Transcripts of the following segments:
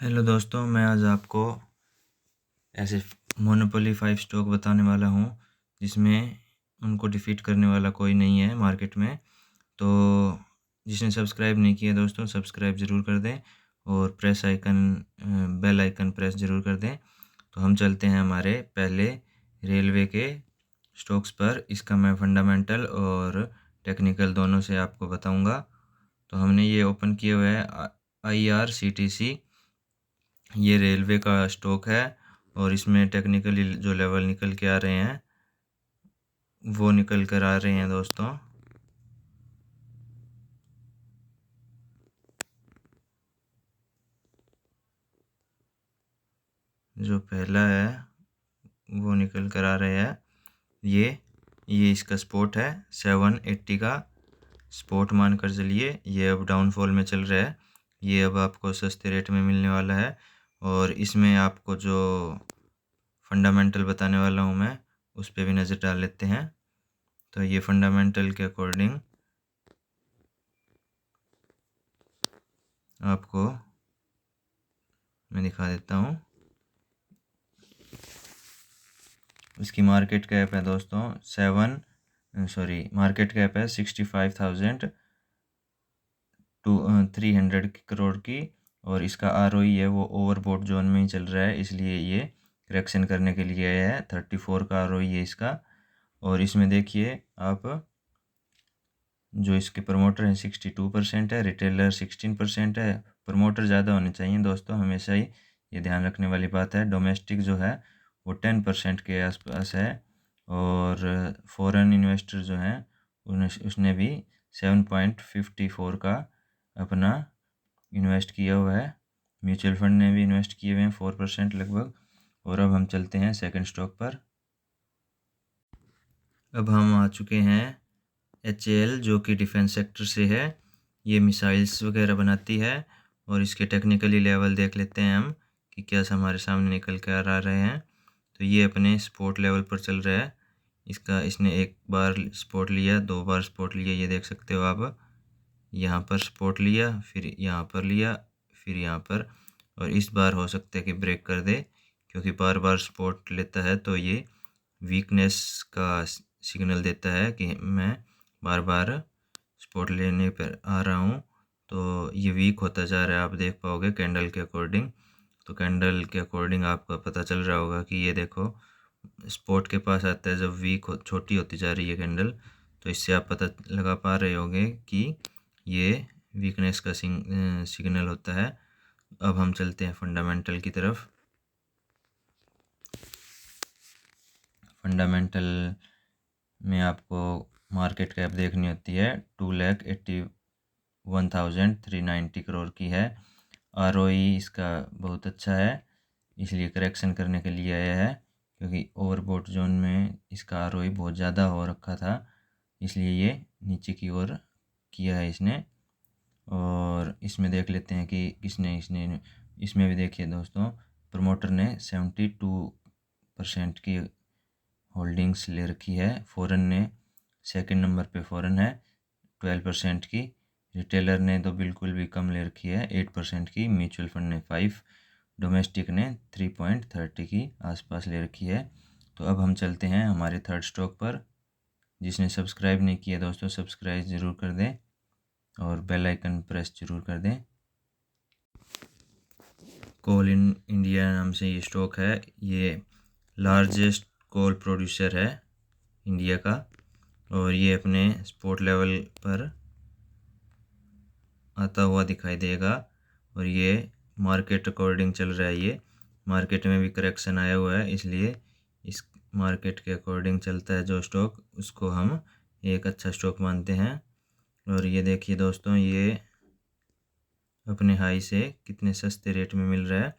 Hello दोस्तों, मैं आज आपको ऐसे मोनोपोली 5 स्टॉक बताने वाला हूँ जिसमें उनको डिफीट करने वाला कोई नहीं है मार्केट में। तो जिसने सब्सक्राइब नहीं किया दोस्तों, सब्सक्राइब ज़रूर कर दें और बेल आइकन प्रेस ज़रूर कर दें। तो हम चलते हैं हमारे पहले रेलवे के स्टॉक्स पर। इसका मैं फंडामेंटल और टेक्निकल दोनों से आपको बताऊंगा। तो हमने ये ओपन किया हुआ है IRCTC। ये रेलवे का स्टॉक है और इसमें टेक्निकली जो लेवल निकल के आ रहे हैं वो निकल कर आ रहे हैं दोस्तों। जो पहला है वो निकल कर आ रहे हैं। ये इसका स्पॉट है 780 का स्पॉट मानकर चलिए। ये अब डाउनफॉल में चल रहा है। ये अब आपको सस्ते रेट में मिलने वाला है। और इसमें आपको जो फंडामेंटल बताने वाला हूँ मैं, उस पर भी नज़र डाल लेते हैं। तो ये फंडामेंटल के अकॉर्डिंग आपको मैं दिखा देता हूँ। इसकी मार्केट कैप है दोस्तों मार्केट कैप है 65,300 करोड़ की। और इसका ROE है वो ओवरबोट जोन में ही चल रहा है, इसलिए ये करेक्शन करने के लिए आया है। 34 का ROE है इसका। और इसमें देखिए आप, जो इसके प्रमोटर हैं 62% है, रिटेलर 16% है। प्रमोटर ज़्यादा होने चाहिए दोस्तों, हमेशा ही ये ध्यान रखने वाली बात है। डोमेस्टिक जो है वो 10% के आसपास है। और फॉरेन इन्वेस्टर जो हैं उसने भी 7.54 का अपना इन्वेस्ट किया हुआ है। म्यूचुअल फंड ने भी इन्वेस्ट किए हुए हैं 4% लगभग। और अब हम चलते हैं सेकंड स्टॉक पर। अब हम आ चुके हैं HAL, जो कि डिफेंस सेक्टर से है। ये मिसाइल्स वगैरह बनाती है। और इसके टेक्निकली लेवल देख लेते हैं हम कि क्या हमारे सामने निकल कर आ रहे हैं। तो ये अपने सपोर्ट लेवल पर चल रहा है। इसने एक बार सपोर्ट लिया, 2 बार सपोर्ट लिया, ये देख सकते हो आप। यहाँ पर सपोर्ट लिया, फिर यहाँ पर लिया, फिर यहाँ पर। और इस बार हो सकता है कि ब्रेक कर दे, क्योंकि बार बार सपोर्ट लेता है तो ये वीकनेस का सिग्नल देता है कि मैं बार बार सपोर्ट लेने पर आ रहा हूँ। तो ये वीक होता जा रहा है, आप देख पाओगे कैंडल के अकॉर्डिंग। तो कैंडल के अकॉर्डिंग आपको पता चल रहा होगा कि ये देखो सपोर्ट के पास आता है जब छोटी होती जा रही है कैंडल। तो इससे आप पता लगा पा रहे होंगे कि ये वीकनेस का सिग्नल होता है। अब हम चलते हैं फंडामेंटल की तरफ। फंडामेंटल में आपको मार्केट कैप देखनी होती है 2,81,390 करोड़ की है। ROE इसका बहुत अच्छा है, इसलिए करेक्शन करने के लिए आया है, क्योंकि ओवरबोट जोन में इसका ROE बहुत ज़्यादा हो रखा था, इसलिए ये नीचे की ओर किया है इसने। और इसमें देख लेते हैं कि इसने इसमें भी देखिए दोस्तों, प्रमोटर ने 72% की होल्डिंग्स ले रखी है। फॉरेन ने सेकंड नंबर पे फॉरेन है 12% की। रिटेलर ने तो बिल्कुल भी कम ले रखी है 8% की। म्यूचुअल फंड ने 5, डोमेस्टिक ने 3.30 की आसपास ले रखी है। तो अब हम चलते हैं हमारे थर्ड स्टॉक पर। जिसने सब्सक्राइब नहीं किया दोस्तों, सब्सक्राइब ज़रूर कर दें और बेल आइकन प्रेस ज़रूर कर दें। कोल इंडिया नाम से ये स्टॉक है। ये लार्जेस्ट कोल प्रोड्यूसर है इंडिया का। और ये अपने सपोर्ट लेवल पर आता हुआ दिखाई देगा। और ये मार्केट अकॉर्डिंग चल रहा है। ये मार्केट में भी करेक्शन आया हुआ है, इसलिए इस मार्केट के अकॉर्डिंग चलता है जो स्टॉक, उसको हम एक अच्छा स्टॉक मानते हैं। और ये देखिए दोस्तों, ये अपने हाई से कितने सस्ते रेट में मिल रहा है।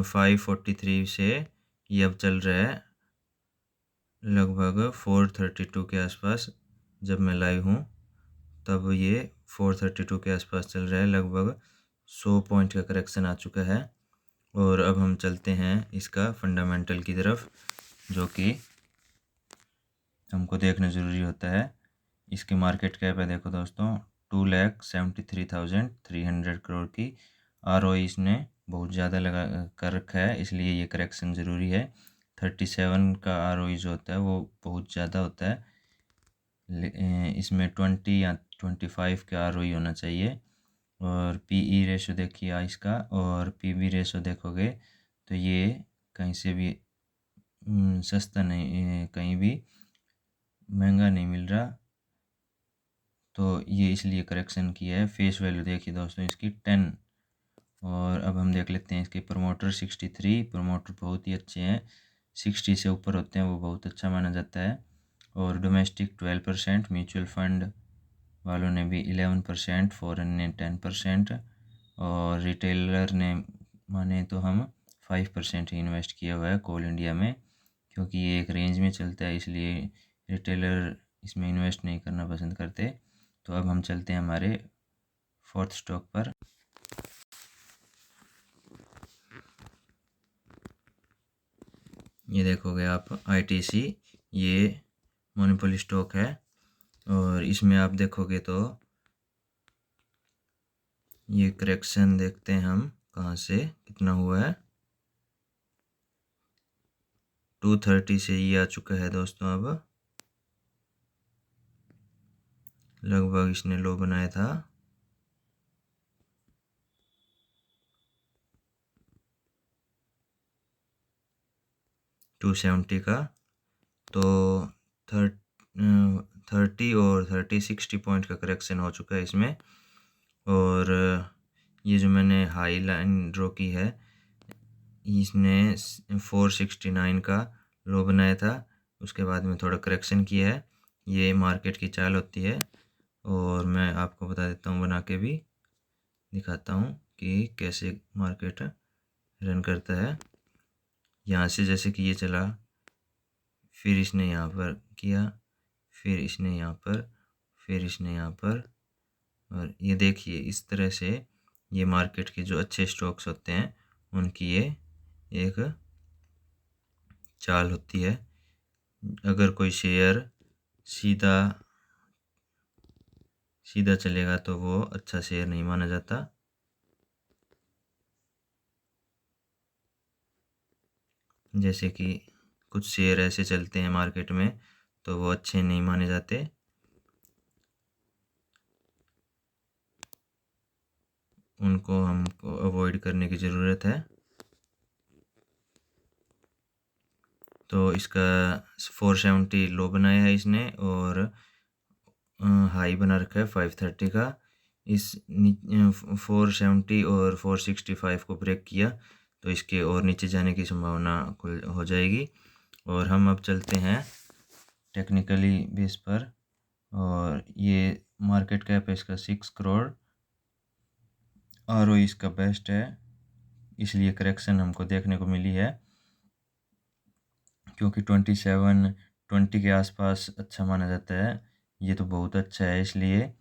543 से ये अब चल रहा है लगभग 432 के आसपास। जब मैं लाइव हूँ तब ये 432 के आसपास चल रहा है। लगभग 100 पॉइंट का करेक्शन आ चुका है। और अब हम चलते हैं इसका फंडामेंटल की तरफ, जो कि हमको देखना ज़रूरी होता है। इसकी मार्केट कैप है देखो दोस्तों 2,73,300 करोड़ की। ROE इसने बहुत ज़्यादा लगा कर रखा है, इसलिए ये करेक्शन ज़रूरी है। 37 का ROE जो होता है वो बहुत ज़्यादा होता है, इसमें 20 या 25 का ROE होना चाहिए। और PE रेशो देखिए इसका, और PB रेशो देखोगे तो ये कहीं से भी सस्ता नहीं, कहीं भी महंगा नहीं मिल रहा, तो ये इसलिए करेक्शन किया है। फेस वैल्यू देखिए दोस्तों इसकी 10। और अब हम देख लेते हैं इसके प्रमोटर 63। प्रमोटर बहुत ही अच्छे हैं, 60 से ऊपर होते हैं वो बहुत अच्छा माना जाता है। और डोमेस्टिक 12%, म्यूचुअल फंड वालों ने भी 11%, फॉरेन ने 10%, और रिटेलर ने माने तो हम 5% ही इन्वेस्ट किया हुआ है कोल इंडिया में, क्योंकि ये एक रेंज में चलता है, इसलिए रिटेलर इसमें इन्वेस्ट नहीं करना पसंद करते। तो अब हम चलते हैं हमारे फोर्थ स्टॉक पर। ये देखोगे आप ITC, ये मोनोपोली स्टॉक है, और इसमें आप देखोगे तो ये करेक्शन देखते हैं हम कहाँ से कितना हुआ है। 230 से ये आ चुका है दोस्तों, अब लगभग इसने लो बनाया था। $270 का, तो 30 और 60 पॉइंट का करेक्शन हो चुका है इसमें। और ये जो मैंने हाई लाइन ड्रॉ की है, इसने 469 का लो बनाया था, उसके बाद में थोड़ा करेक्शन किया है। ये मार्केट की चाल होती है, और मैं आपको बता देता हूँ, बना के भी दिखाता हूँ कि कैसे मार्केट रन करता है। यहाँ से जैसे कि ये चला, फिर इसने यहाँ पर किया, फिर इसने यहाँ पर, फिर इसने यहाँ पर, और ये देखिए इस तरह से ये मार्केट के जो अच्छे स्टॉक्स होते हैं उनकी ये एक चाल होती है। अगर कोई शेयर सीधा सीधा चलेगा तो वो अच्छा शेयर नहीं माना जाता। जैसे कि कुछ शेयर ऐसे चलते हैं मार्केट में तो वो अच्छे नहीं माने जाते, उनको हमको अवॉइड करने की ज़रूरत है। तो इसका 470 लो बनाया है इसने, और हाई बना रखा है 530 का। इस 470 और 465 को ब्रेक किया तो इसके और नीचे जाने की संभावना हो जाएगी। और हम अब चलते हैं टेक्निकली बेस पर, और ये मार्केट कैप है इसका 6 करोड़, ROE इसका बेस्ट है, इसलिए करेक्शन हमको देखने को मिली है, क्योंकि 20 के आसपास अच्छा माना जाता है। ये तो बहुत अच्छा है, इसलिए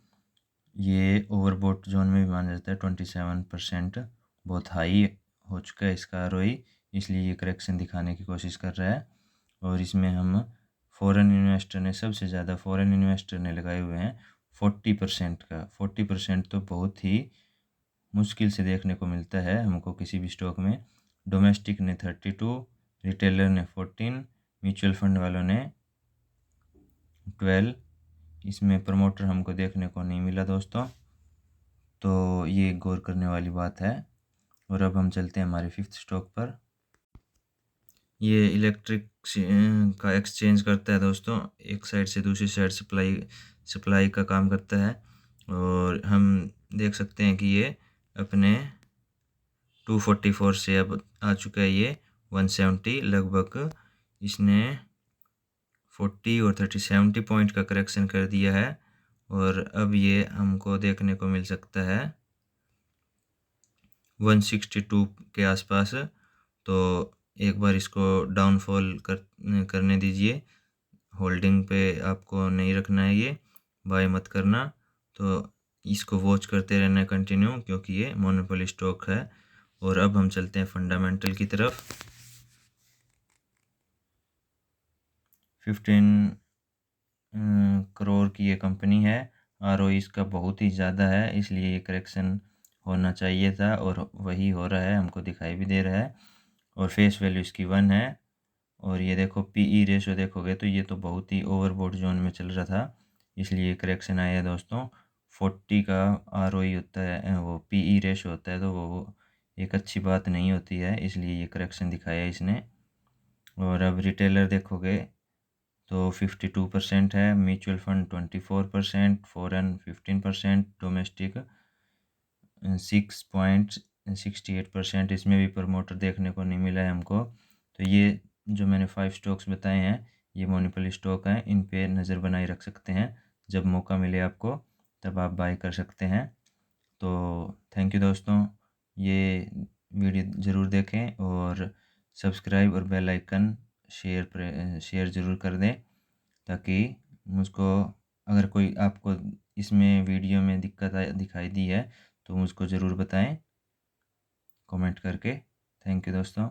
ये ओवरबोट जोन में भी माना जाता है। 27% बहुत हाई हो चुका है इसका ROE, इसलिए ये करेक्शन दिखाने की कोशिश कर रहा है। और इसमें हम फॉरेन इन्वेस्टर ने सबसे ज़्यादा फॉरेन इन्वेस्टर ने लगाए हुए हैं 40% का। 40% तो बहुत ही मुश्किल से देखने को मिलता है हमको किसी भी स्टॉक में। डोमेस्टिक ने 32, रिटेलर ने 14, म्यूचुअल फंड वालों ने 12। इसमें प्रमोटर हमको देखने को नहीं मिला दोस्तों, तो ये गौर करने वाली बात है। और अब हम चलते हैं हमारे फिफ्थ स्टॉक पर। ये इलेक्ट्रिक का एक्सचेंज करता है दोस्तों, एक साइड से दूसरी साइड सप्लाई का काम करता है। और हम देख सकते हैं कि ये अपने 244 से अब आ चुका है ये 170, लगभग इसने 40 और 70 पॉइंट का करेक्शन कर दिया है। और अब ये हमको देखने को मिल सकता है 162 के आसपास। तो एक बार इसको डाउनफॉल करने दीजिए, होल्डिंग पे आपको नहीं रखना है, ये बाय मत करना। तो इसको वॉच करते रहना कंटिन्यू, क्योंकि ये मोनोपोली स्टॉक है। और अब हम चलते हैं फंडामेंटल की तरफ। 15 करोड़ की ये कंपनी है, ROE इसका बहुत ही ज़्यादा है, इसलिए ये करेक्शन होना चाहिए था और वही हो रहा है, हमको दिखाई भी दे रहा है। और फेस वैल्यू इसकी 1 है। और ये देखो पीई रेशो देखोगे तो ये तो बहुत ही ओवरबोट जोन में चल रहा था, इसलिए करेक्शन आया है दोस्तों। 40 का आरओई होता है, वो पीई रेशो होता है, तो वो एक अच्छी बात नहीं होती है, इसलिए ये करेक्शन दिखाया इसने। और अब रिटेलर देखोगे तो 52% है, म्यूचुअल फंड 24%, फॉरेन 15%, डोमेस्टिक 6.68%। इसमें भी प्रमोटर देखने को नहीं मिला है हमको। तो ये जो मैंने 5 स्टॉक्स बताए हैं ये मोनोपोली स्टॉक हैं, इन पे नज़र बनाए रख सकते हैं। जब मौका मिले आपको तब आप बाय कर सकते हैं। तो थैंक यू दोस्तों, ये वीडियो ज़रूर देखें और सब्सक्राइब और बेल आइकन शेयर ज़रूर कर दें, ताकि मुझको अगर कोई आपको इसमें वीडियो में दिक्कत दिखाई दी है तो मुझको ज़रूर बताएं कमेंट करके। थैंक यू दोस्तों।